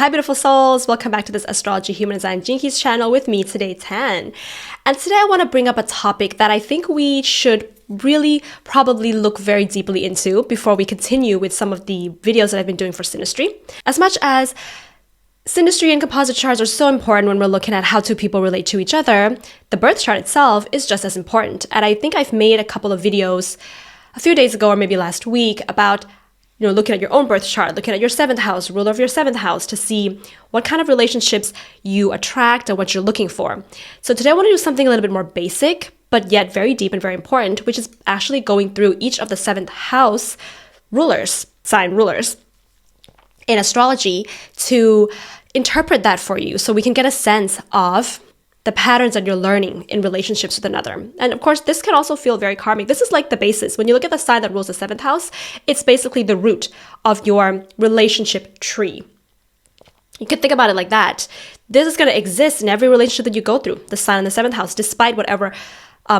Hi beautiful souls, welcome back to this Astrology Human Design Gene Keys channel with me today, Tan. And today I want to bring up a topic that I think we should really probably look very deeply into before we continue with some of the videos that I've been doing for synastry. As much as synastry and composite charts are so important when we're looking at how two people relate to each other, the birth chart itself is just as important. And I think I've made a couple of videos a few days ago or maybe last week about looking at your own birth chart, looking at your 7th house, ruler of your 7th house, to see what kind of relationships you attract and what you're looking for. So today I want to do something a little bit more basic, but yet very deep and very important, which is actually going through each of the 7th house rulers, sign rulers in astrology to interpret that for you so we can get a sense of the patterns that you're learning in relationships with another. And of course, this can also feel very karmic. This is like the basis. When you look at the sign that rules the 7th house, it's basically the root of your relationship tree. You could think about it like that. This is going to exist in every relationship that you go through, the sign in the 7th house, despite whatever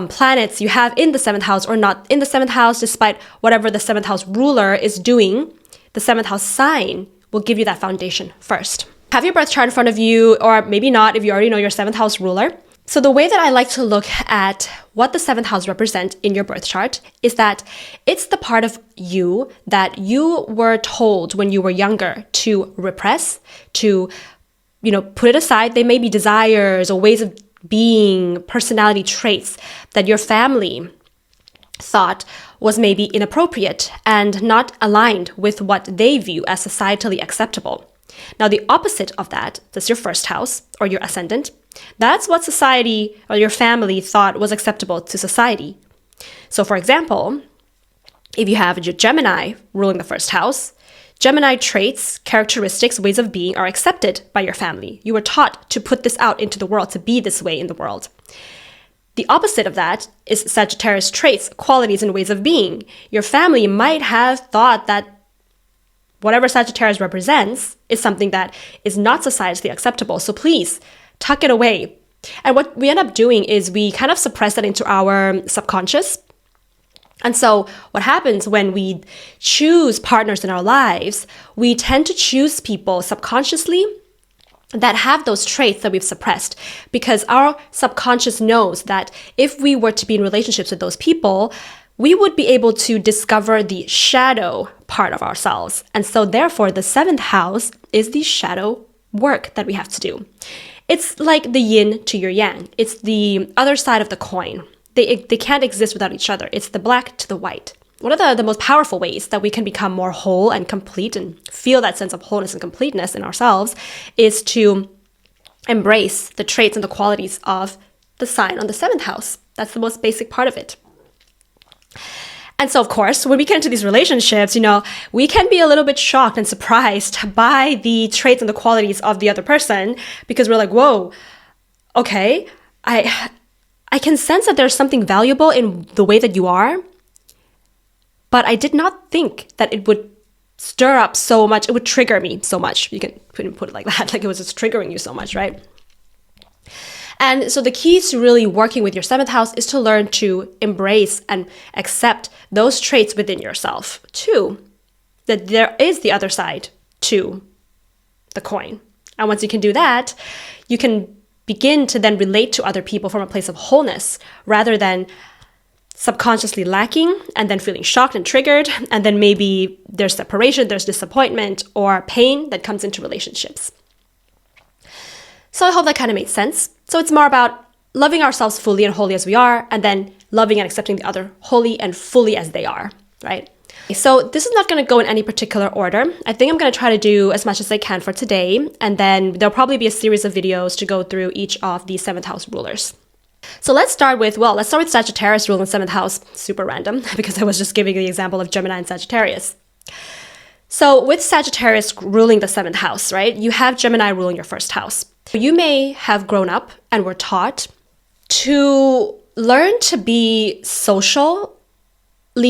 planets you have in the 7th house or not in the 7th house, despite whatever the 7th house ruler is doing, the 7th house sign will give you that foundation first. Have your birth chart in front of you, or maybe not if you already know your 7th house ruler. So the way that I like to look at what the 7th house represents in your birth chart is that it's the part of you that you were told when you were younger to repress, to, put it aside. They may be desires or ways of being, personality traits that your family thought was maybe inappropriate and not aligned with what they view as societally acceptable. Now, the opposite of that's your 1st house or your ascendant. That's what society or your family thought was acceptable to society. So, for example, if you have your Gemini ruling the 1st house, Gemini traits, characteristics, ways of being are accepted by your family. You were taught to put this out into the world, to be this way in the world. The opposite of that is Sagittarius traits, qualities, and ways of being. Your family might have thought that whatever Sagittarius represents is something that is not societally acceptable. So please tuck it away. And what we end up doing is we kind of suppress that into our subconscious. And so what happens when we choose partners in our lives, we tend to choose people subconsciously that have those traits that we've suppressed, because our subconscious knows that if we were to be in relationships with those people, we would be able to discover the shadow part of ourselves. And so therefore, the 7th house is the shadow work that we have to do. It's like the yin to your yang. It's the other side of the coin. They can't exist without each other. It's the black to the white. One of the most powerful ways that we can become more whole and complete and feel that sense of wholeness and completeness in ourselves is to embrace the traits and the qualities of the sign on the 7th house. That's the most basic part of it. And so, of course, when we get into these relationships, we can be a little bit shocked and surprised by the traits and the qualities of the other person, because we're like, whoa, okay, I can sense that there's something valuable in the way that you are, but I did not think that it would stir up so much, it would trigger me so much. You can put it like that, like it was just triggering you so much, right? And so the key to really working with your 7th house is to learn to embrace and accept those traits within yourself too, that there is the other side to the coin. And once you can do that, you can begin to then relate to other people from a place of wholeness rather than subconsciously lacking and then feeling shocked and triggered. And then maybe there's separation, there's disappointment or pain that comes into relationships. So I hope that kind of made sense. So it's more about loving ourselves fully and wholly as we are, and then loving and accepting the other wholly and fully as they are, right? So this is not going to go in any particular order. I think I'm going to try to do as much as I can for today, and then there'll probably be a series of videos to go through each of the 7th house rulers. So let's start with Sagittarius ruling 7th house, super random, because I was just giving the example of Gemini and Sagittarius. So with Sagittarius ruling the 7th house, right, you have Gemini ruling your 1st house. You may have grown up and were taught to learn to be socially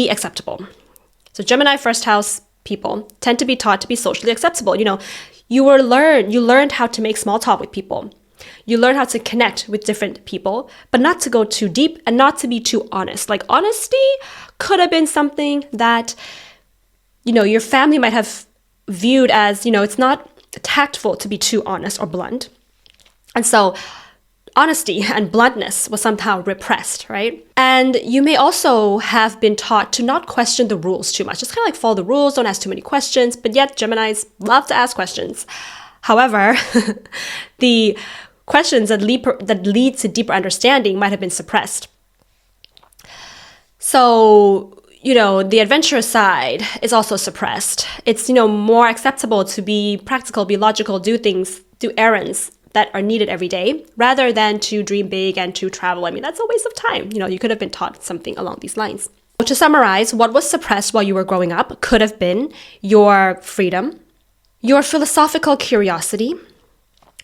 acceptable. So Gemini 1st house people tend to be taught to be socially acceptable. You learned how to make small talk with people. You learn how to connect with different people, but not to go too deep and not to be too honest. Like honesty could have been something that, your family might have viewed as, it's not tactful to be too honest or blunt. And so honesty and bluntness was somehow repressed, right? And you may also have been taught to not question the rules too much. Just kind of like follow the rules, don't ask too many questions, but yet Geminis love to ask questions. However, the questions that lead to deeper understanding might have been suppressed. So, the adventurous side is also suppressed. It's, more acceptable to be practical, be logical, do errands that are needed every day, rather than to dream big and to travel. I mean, that's a waste of time. You could have been taught something along these lines. To summarize, what was suppressed while you were growing up could have been your freedom, your philosophical curiosity,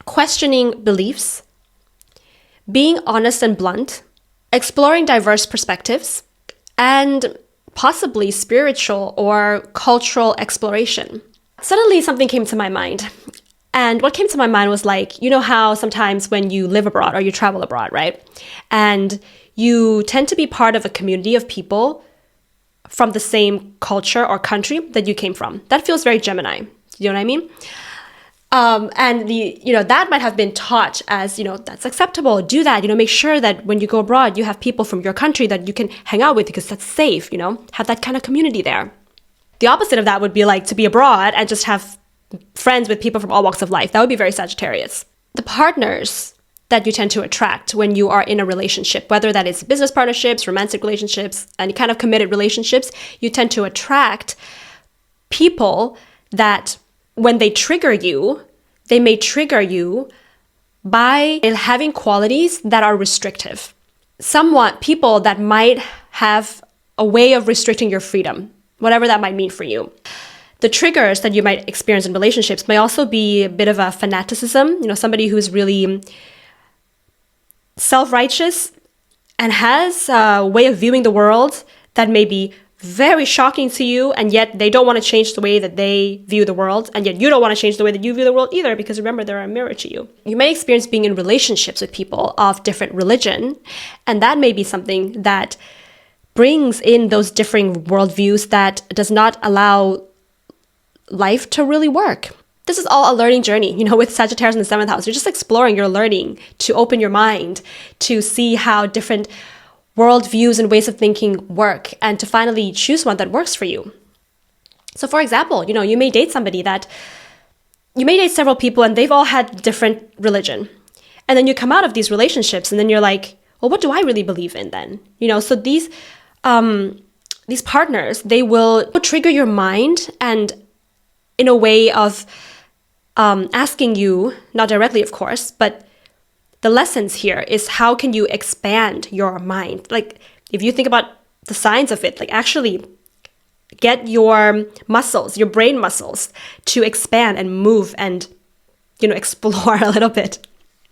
questioning beliefs, being honest and blunt, exploring diverse perspectives, and possibly spiritual or cultural exploration. Suddenly, something came to my mind. And what came to my mind was like, how sometimes when you live abroad or you travel abroad, right? And you tend to be part of a community of people from the same culture or country that you came from. That feels very Gemini. You know what I mean? And that might have been taught as, that's acceptable. Do that, make sure that when you go abroad, you have people from your country that you can hang out with because that's safe, have that kind of community there. The opposite of that would be like to be abroad and just have friends with people from all walks of life. That would be very Sagittarius. The partners that you tend to attract when you are in a relationship, whether that is business partnerships, romantic relationships, any kind of committed relationships, you tend to attract people that when they trigger you, they may trigger you by having qualities that are restrictive. Somewhat people that might have a way of restricting your freedom, whatever that might mean for you. The triggers that you might experience in relationships may also be a bit of a fanaticism, somebody who's really self-righteous and has a way of viewing the world that may be very shocking to you, and yet they don't want to change the way that they view the world, and yet you don't want to change the way that you view the world either, because remember, they're a mirror to you. You may experience being in relationships with people of different religion, and that may be something that brings in those differing worldviews that does not allow life to really work. This is all a learning journey, with Sagittarius in the 7th house. You're just exploring, you're learning to open your mind, to see how different worldviews and ways of thinking work, and to finally choose one that works for you. So for example, you may date several people and they've all had different religion. And then you come out of these relationships and then you're like, well, what do I really believe in then? So these partners, they will trigger your mind, and in a way of asking you, not directly, of course, but the lessons here is how can you expand your mind? Like, if you think about the signs of it, like actually get your muscles, your brain muscles, to expand and move and, explore a little bit.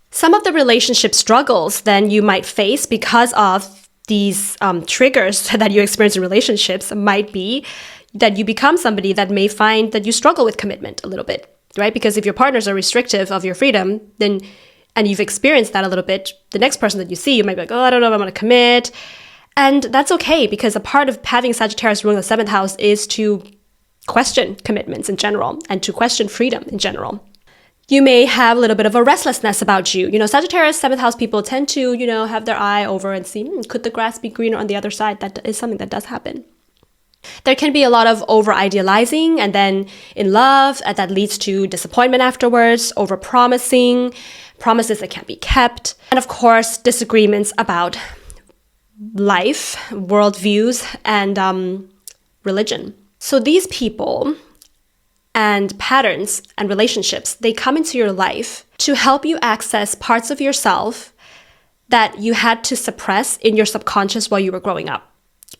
Some of the relationship struggles then you might face because of these triggers that you experience in relationships might be that you become somebody that may find that you struggle with commitment a little bit, right? Because if your partners are restrictive of your freedom, then, and you've experienced that a little bit, the next person that you see, you might be like, oh, I don't know if I'm going to commit. And that's okay, because a part of having Sagittarius ruling the 7th house is to question commitments in general and to question freedom in general. You may have a little bit of a restlessness about you. Sagittarius 7th house people tend to, have their eye over and see, could the grass be greener on the other side? That is something that does happen. There can be a lot of over-idealizing, and then in love, that leads to disappointment afterwards, over-promising, promises that can't be kept, and of course, disagreements about life, worldviews, and religion. So these people and patterns and relationships, they come into your life to help you access parts of yourself that you had to suppress in your subconscious while you were growing up.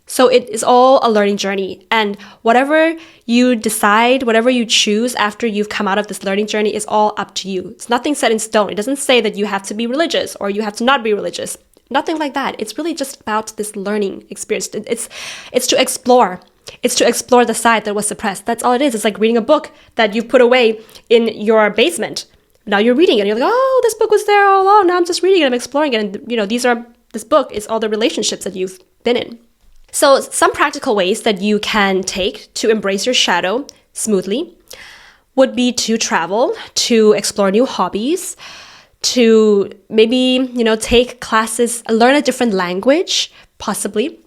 So it is all a learning journey, and whatever you decide, whatever you choose after you've come out of this learning journey is all up to you. It's nothing set in stone. It doesn't say that you have to be religious or you have to not be religious. Nothing like that. It's really just about this learning experience. It's to explore. It's to explore the side that was suppressed. That's all it is. It's like reading a book that you've put away in your basement. Now you're reading it and you're like, oh, this book was there all along. Now I'm just reading it. I'm exploring it. And this book is all the relationships that you've been in. So some practical ways that you can take to embrace your shadow smoothly. would be to travel, to explore new hobbies, to maybe, take classes, learn a different language, possibly,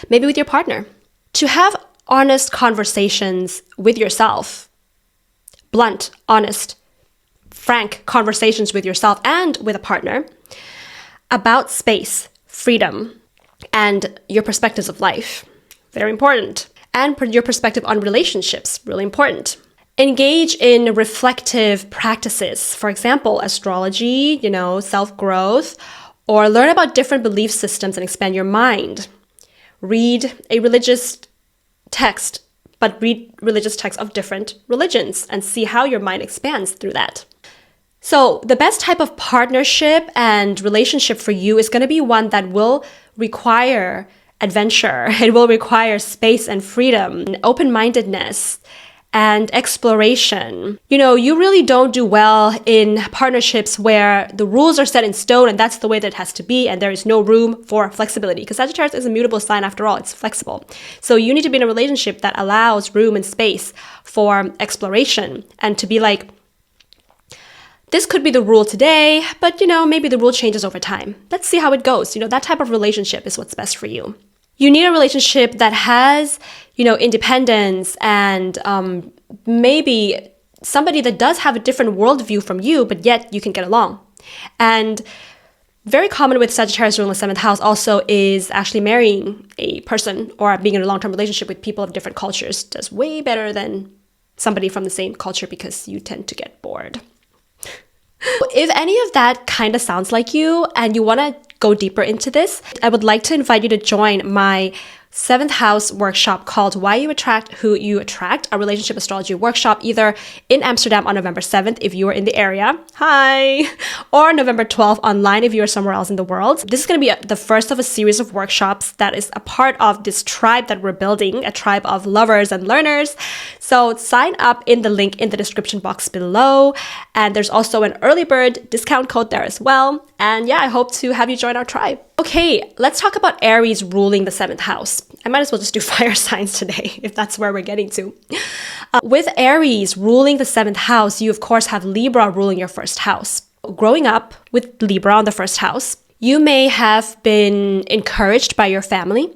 maybe with your partner. To have honest conversations with yourself, blunt, honest, frank conversations with yourself and with a partner about space, freedom, and your perspectives of life. Very important. And your perspective on relationships, really important. Engage in reflective practices. For example, astrology, self-growth, or learn about different belief systems and expand your mind. Read a religious text, but read religious texts of different religions and see how your mind expands through that. So the best type of partnership and relationship for you is going to be one that will require adventure. It will require space and freedom, and open-mindedness, and exploration. You really don't do well in partnerships where the rules are set in stone and that's the way that it has to be and there is no room for flexibility, because Sagittarius is a mutable sign after all. It's flexible. So you need to be in a relationship that allows room and space for exploration and to be like, this could be the rule today, but maybe the rule changes over time. Let's see how it goes. That type of relationship is what's best for you. You need a relationship that has, independence and maybe somebody that does have a different worldview from you, but yet you can get along. And very common with Sagittarius ruling the 7th house also is actually marrying a person or being in a long-term relationship with people of different cultures. Does way better than somebody from the same culture because you tend to get bored. If any of that kind of sounds like you and you want to go deeper into this, I would like to invite you to join my 7th house workshop called Why You Attract Who You Attract, a relationship astrology workshop, either in Amsterdam on November 7th if you are in the area, hi, or November 12th online if you are somewhere else in the world. This is going to be the first of a series of workshops that is a part of this tribe that we're building, a tribe of lovers and learners. So sign up in the link in the description box below. And there's also an early bird discount code there as well. And yeah, I hope to have you join our tribe. Okay, let's talk about Aries ruling the 7th house. I might as well just do fire signs today, if that's where we're getting to. With Aries ruling the 7th house, you of course have Libra ruling your 1st house. Growing up with Libra on the 1st house, you may have been encouraged by your family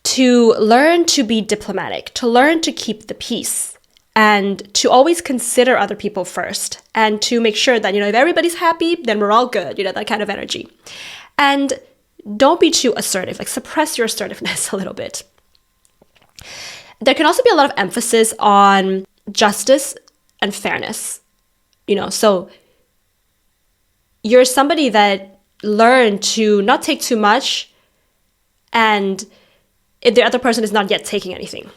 to learn to be diplomatic, to learn to keep the peace, and to always consider other people first, and to make sure that, if everybody's happy, then we're all good, that kind of energy. And don't be too assertive, suppress your assertiveness a little bit. There can also be a lot of emphasis on justice and fairness, so you're somebody that learned to not take too much and if the other person is not yet taking anything.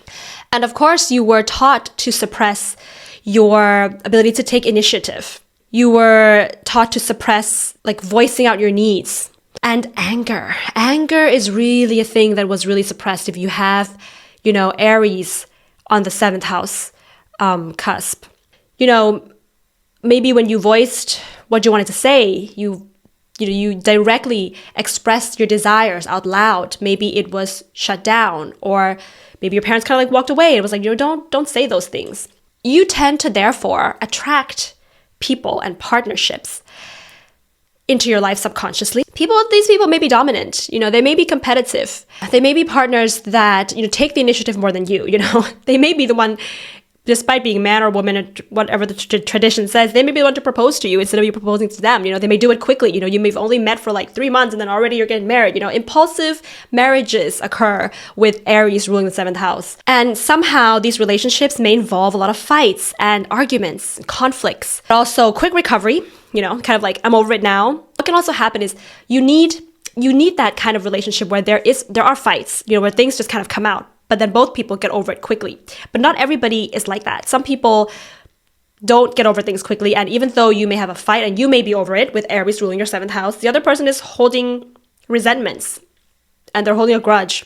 And of course, you were taught to suppress your ability to take initiative. You were taught to suppress, voicing out your needs. And anger. Anger is really a thing that was really suppressed if you have, Aries on the 7th house cusp. Maybe when you voiced what you wanted to say, you directly expressed your desires out loud. Maybe it was shut down, or maybe your parents kind of walked away. It was don't say those things. You tend to therefore attract people and partnerships into your life subconsciously. These people may be dominant, they may be competitive. They may be partners that, take the initiative more than you, They may be the one, despite being man or woman, or whatever the tradition says, they may be the one to propose to you instead of you proposing to them. They may do it quickly. You may have only met for 3 months and then already you're getting married. Impulsive marriages occur with Aries ruling the 7th house. And somehow these relationships may involve a lot of fights and arguments, and conflicts. But also quick recovery, kind of I'm over it now. What can also happen is you need that kind of relationship where there are fights, where things just kind of come out, but then both people get over it quickly. But not everybody is like that. Some people don't get over things quickly. And even though you may have a fight and you may be over it with Aries ruling your 7th house, the other person is holding resentments and they're holding a grudge.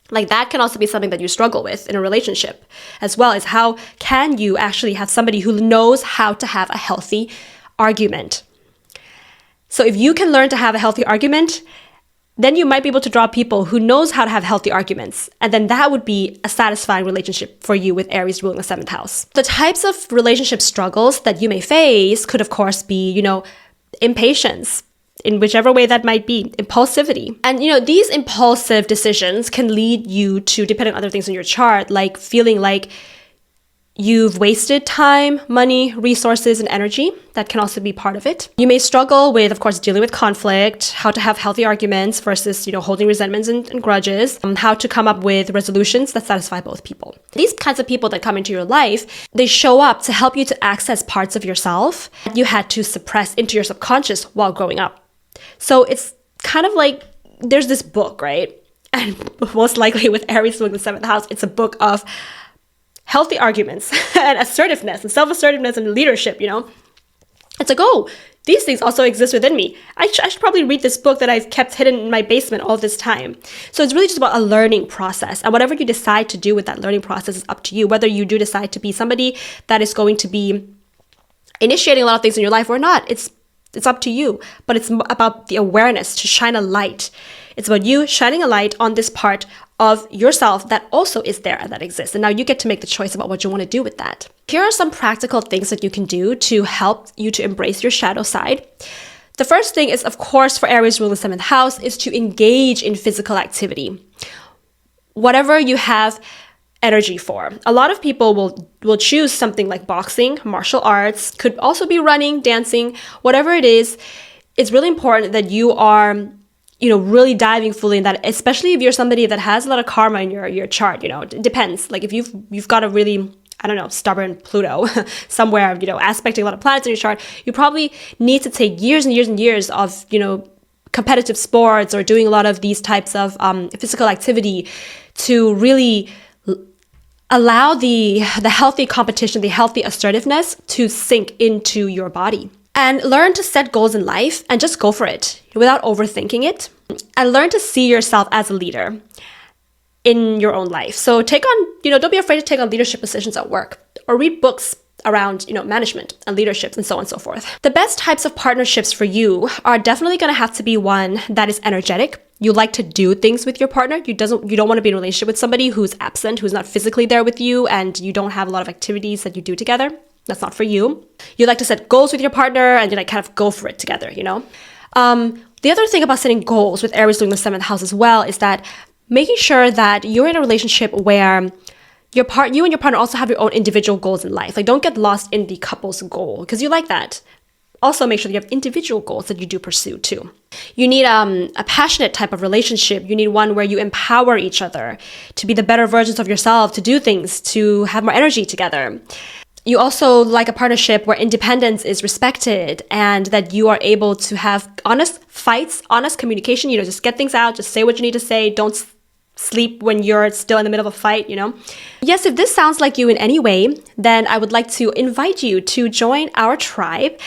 That can also be something that you struggle with in a relationship, as well as how can you actually have somebody who knows how to have a healthy argument. So if you can learn to have a healthy argument, then you might be able to draw people who knows how to have healthy arguments. And then that would be a satisfying relationship for you with Aries ruling the 7th house. The types of relationship struggles that you may face could, of course, be, impatience, in whichever way that might be, impulsivity. And, these impulsive decisions can lead you to, depending on other things in your chart, like feeling like you've wasted time, money, resources, and energy. That can also be part of it. You may struggle with, of course, dealing with conflict, how to have healthy arguments versus, holding resentments and grudges, how to come up with resolutions that satisfy both people. These kinds of people that come into your life, they show up to help you to access parts of yourself that you had to suppress into your subconscious while growing up. So it's kind of like, there's this book, right? And most likely with Aries ruling the 7th house, it's a book of healthy arguments and assertiveness and self-assertiveness and leadership, It's like, oh, these things also exist within me. I should probably read this book that I've kept hidden in my basement all this time. So it's really just about a learning process. And whatever you decide to do with that learning process is up to you. Whether you do decide to be somebody that is going to be initiating a lot of things in your life or not, it's up to you. But it's about the awareness to shine a light. It's about you shining a light on this part of yourself that also is there and that exists. And now you get to make the choice about what you want to do with that. Here are some practical things that you can do to help you to embrace your shadow side. The first thing is, of course, for Aries ruling the 7th house, is to engage in physical activity. Whatever you have energy for. A lot of people will choose something like boxing, martial arts, could also be running, dancing, whatever it is. It's really important that you are really diving fully in that, especially if you're somebody that has a lot of karma in your chart, it depends. Like if you've got a really, stubborn Pluto somewhere, aspecting a lot of planets in your chart, you probably need to take years and years and years of, competitive sports or doing a lot of these types of physical activity to really allow the healthy competition, the healthy assertiveness to sink into your body. And learn to set goals in life and just go for it without overthinking it. And learn to see yourself as a leader in your own life. So take on, don't be afraid to take on leadership positions at work or read books around, management and leadership and so on and so forth. The best types of partnerships for you are definitely going to have to be one that is energetic. You like to do things with your partner. You don't want to be in a relationship with somebody who's absent, who's not physically there with you, and you don't have a lot of activities that you do together. That's not for you. You like to set goals with your partner and you kind of go for it together, The other thing about setting goals with Aries ruling the 7th house as well is that making sure that you're in a relationship where you and your partner also have your own individual goals in life. Like don't get lost in the couple's goal because you like that. Also make sure that you have individual goals that you do pursue too. You need a passionate type of relationship. You need one where you empower each other to be the better versions of yourself, to do things, to have more energy together. You also like a partnership where independence is respected and that you are able to have honest fights, honest communication, just get things out, just say what you need to say. Don't sleep when you're still in the middle of a fight, Yes, if this sounds like you in any way, then I would like to invite you to join our tribe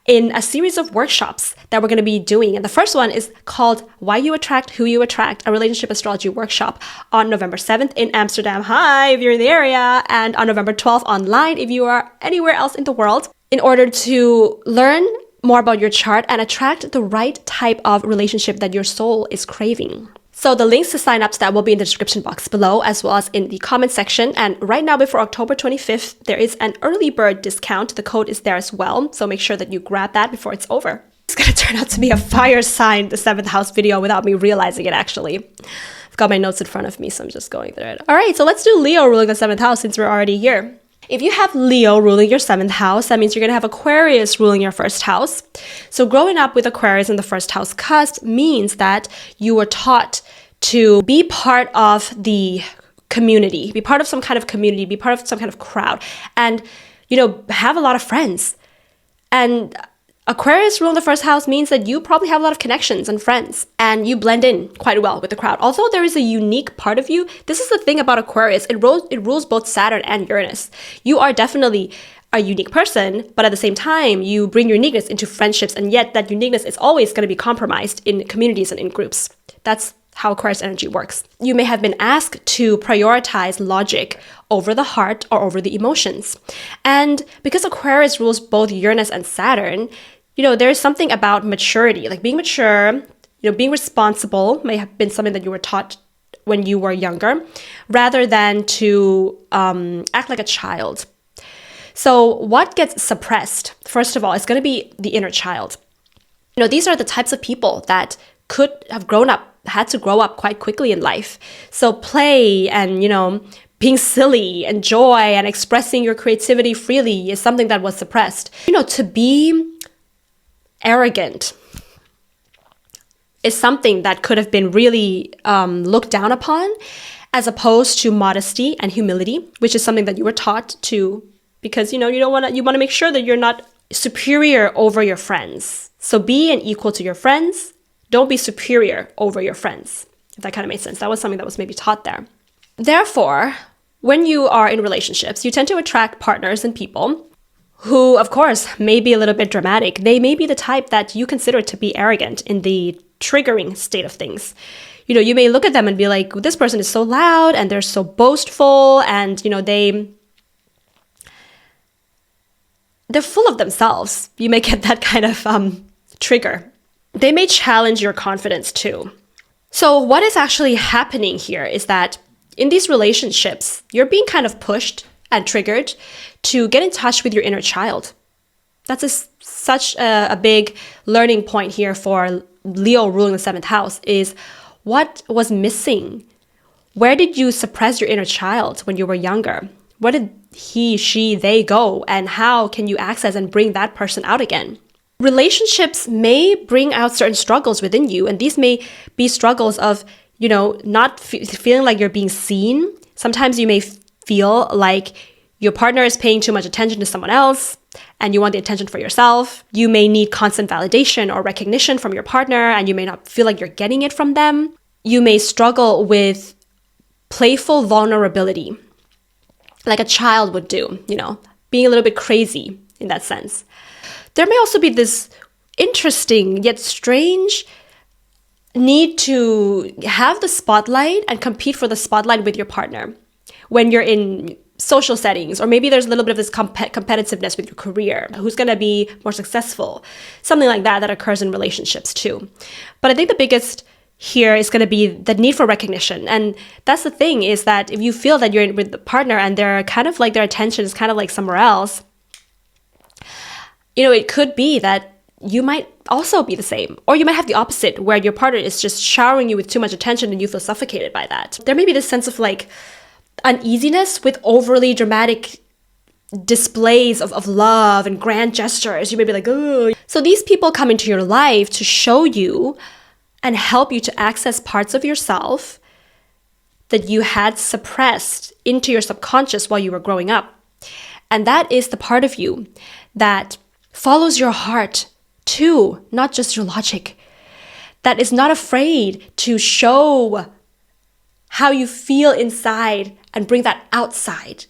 in a series of workshops that we're going to be doing. And the first one is called Why You Attract Who You Attract, a relationship astrology workshop on November 7th in Amsterdam. Hi, if you're in the area, and on November 12th online if you are anywhere else in the world, in order to learn more about your chart and attract the right type of relationship that your soul is craving. So the links to sign up to that will be in the description box below, as well as in the comment section. And right now, before October 25th, there is an early bird discount. The code is there as well. So make sure that you grab that before it's over. It's going to turn out to be a fire sign, the 7th house video, without me realizing it, actually. I've got my notes in front of me, so I'm just going through it. All right, so let's do Leo ruling the 7th house since we're already here. If you have Leo ruling your 7th house, that means you're going to have Aquarius ruling your 1st house. So growing up with Aquarius in the 1st house cusp means that you were taught to be part of the community, be part of some kind of community, be part of some kind of crowd, and, have a lot of friends. And Aquarius ruling the 1st house means that you probably have a lot of connections and friends, and you blend in quite well with the crowd. Although there is a unique part of you, this is the thing about Aquarius, it rules both Saturn and Uranus. You are definitely a unique person, but at the same time, you bring your uniqueness into friendships, and yet that uniqueness is always going to be compromised in communities and in groups. That's how Aquarius energy works. You may have been asked to prioritize logic over the heart or over the emotions. And because Aquarius rules both Uranus and Saturn, there is something about maturity, like being mature, being responsible may have been something that you were taught when you were younger, rather than to act like a child. So what gets suppressed, first of all, is going to be the inner child. These are the types of people that could have had to grow up quite quickly in life. So play and, being silly and joy and expressing your creativity freely is something that was suppressed. To be arrogant is something that could have been really looked down upon, as opposed to modesty and humility, which is something that you were taught to, because you want to make sure that you're not superior over your friends. So be an equal to your friends. Don't be superior over your friends. If that kind of made sense. That was something that was maybe taught there. Therefore, when you are in relationships, you tend to attract partners and people who, of course, may be a little bit dramatic. They may be the type that you consider to be arrogant in the triggering state of things. You may look at them and be like, this person is so loud and they're so boastful, and, they're full of themselves. You may get that kind of trigger. They may challenge your confidence too. So what is actually happening here is that in these relationships, you're being kind of pushed and triggered to get in touch with your inner child. That's such a big learning point here for Leo ruling the 7th house, is what was missing? Where did you suppress your inner child when you were younger? Where did he, she, they go? And how can you access and bring that person out again? Relationships may bring out certain struggles within you, and these may be struggles of, not feeling like you're being seen. Sometimes you may feel like your partner is paying too much attention to someone else, and you want the attention for yourself. You may need constant validation or recognition from your partner, and you may not feel like you're getting it from them. You may struggle with playful vulnerability, like a child would do, being a little bit crazy in that sense. There may also be this interesting yet strange need to have the spotlight and compete for the spotlight with your partner when you're in social settings, or maybe there's a little bit of this competitiveness with your career. Who's going to be more successful? Something like that occurs in relationships too. But I think the biggest here is going to be the need for recognition. And that's the thing, is that if you feel that you're with the partner and they're kind of like, their attention is kind of like somewhere else, it could be that you might also be the same. Or you might have the opposite, where your partner is just showering you with too much attention and you feel suffocated by that. There may be this sense of like uneasiness with overly dramatic displays of love and grand gestures. You may be like, oh. So these people come into your life to show you and help you to access parts of yourself that you had suppressed into your subconscious while you were growing up. And that is the part of you that follows your heart too, not just your logic. That is not afraid to show how you feel inside and bring that outside.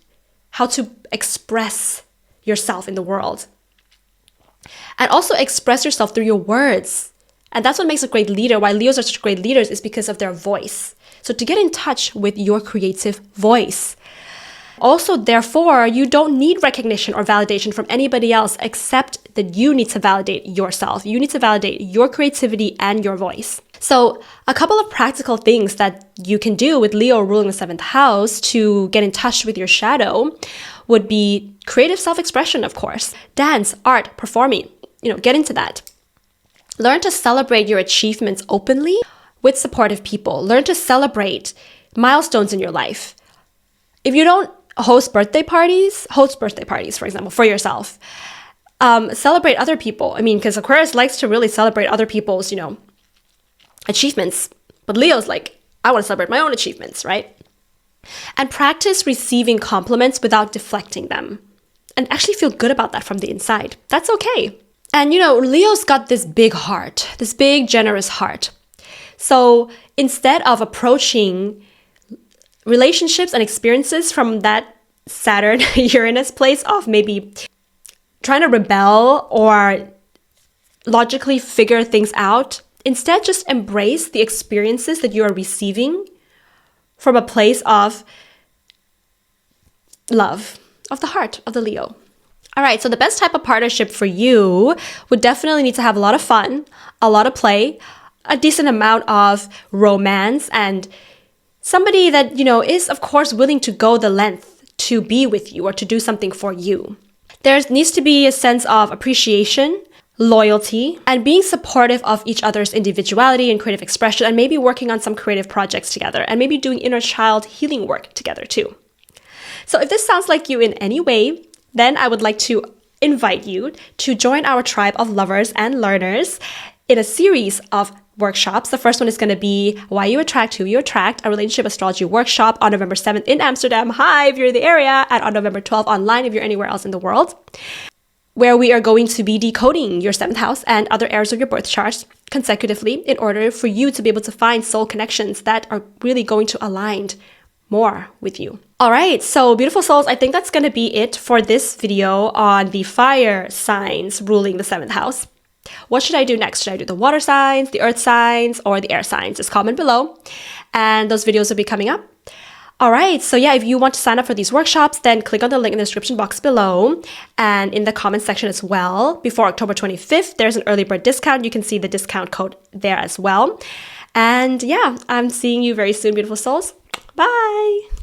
How to express yourself in the world. And also express yourself through your words. And that's what makes a great leader. Why Leos are such great leaders is because of their voice. So to get in touch with your creative voice. Also, therefore, you don't need recognition or validation from anybody else, except that you need to validate yourself. You need to validate your creativity and your voice. So a couple of practical things that you can do with Leo ruling the 7th house to get in touch with your shadow would be creative self-expression, of course. Dance, art, performing, get into that. Learn to celebrate your achievements openly with supportive people. Learn to celebrate milestones in your life. If you don't host birthday parties, for example, for yourself. Celebrate other people. Because Aquarius likes to really celebrate other people's, achievements. But Leo's like, I want to celebrate my own achievements, right? And practice receiving compliments without deflecting them. And actually feel good about that from the inside. That's okay. And, Leo's got this big heart, this big, generous heart. So instead of approaching relationships and experiences from that Saturn-Uranus place of maybe trying to rebel or logically figure things out, instead just embrace the experiences that you are receiving from a place of love, of the heart, of the Leo. All right, so the best type of partnership for you would definitely need to have a lot of fun, a lot of play, a decent amount of romance and somebody that, is of course willing to go the length to be with you or to do something for you. There needs to be a sense of appreciation, loyalty, and being supportive of each other's individuality and creative expression, and maybe working on some creative projects together, and maybe doing inner child healing work together too. So if this sounds like you in any way, then I would like to invite you to join our tribe of lovers and learners in a series of workshops. The first one is going to be Why You Attract Who You Attract, a relationship astrology workshop on November 7th in Amsterdam. Hi, if you're in the area, and on November 12th online if you're anywhere else in the world, where we are going to be decoding your 7th house and other areas of your birth charts consecutively in order for you to be able to find soul connections that are really going to align more with you. All right, so beautiful souls, I think that's going to be it for this video on the fire signs ruling the 7th house. What should I do next? Should I do the water signs, the earth signs, or the air signs? Just comment below, and those videos will be coming up. All right, so yeah, if you want to sign up for these workshops, then click on the link in the description box below and in the comment section as well. Before October 25th, there's an early bird discount. You can see the discount code there as well. And yeah, I'm seeing you very soon, beautiful souls. Bye.